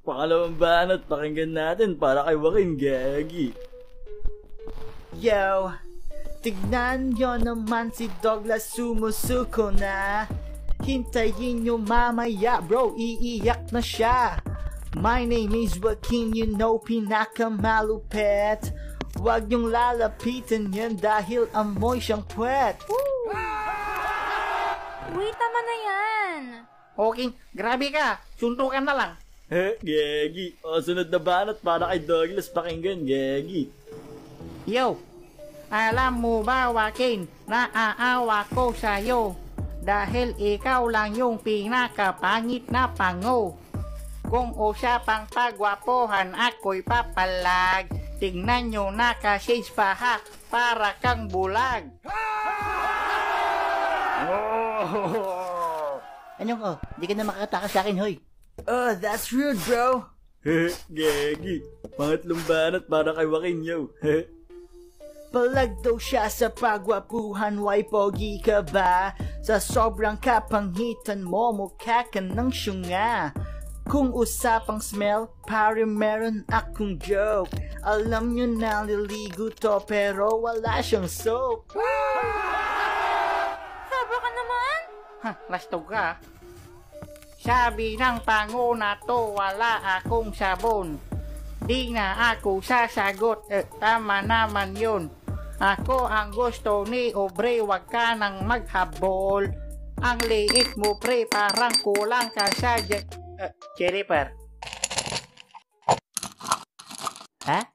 Pangalawang banat, pakinggan natin para kay Joaquin, gagi. Yo, tignan nyo naman si Douglas sumusuko na. Hintayin nyo mamaya bro, iiyak na siya. My name is Joaquin, you know pinakamalupet. Huwag nyong lalapitan yan dahil amoy siyang puwet. Uy, tama na yan. Okay, grabe ka. Suntukan na lang. Gagi. O, sunod na banat para kay Douglas, pakinggan, gagi. Yo, alam mo ba, Joaquin, naaawa ko sa'yo dahil ikaw lang yung pinakapangit na pango. Kung usapang pagwapohan ako'y papalag, tingnan nyo naka-shades pa ha, para kang bulag. Anong di ka na makakatakas sa akin, hoy. Oh, that's rude, bro. Gagi. Pangatlong banat para kay Joaquin, yo. Palag daw siya sa pagwapuhan, why pogi ka ba? Sa sobrang kapangitan mo, mukha ka ng syunga. Kung usapang smell, pare meron akong joke. Alam nyo na liligo to pero wala siyang soap. Saba ka naman? Lastog ka. Sabi ng pango na to, wala akong sabon. Di na ako sasagot, tama naman yun. Ako ang gusto ni Obre, wag ka nang maghabol. Ang liit mo pre, parang kulang ka sa Jennifer. Ha?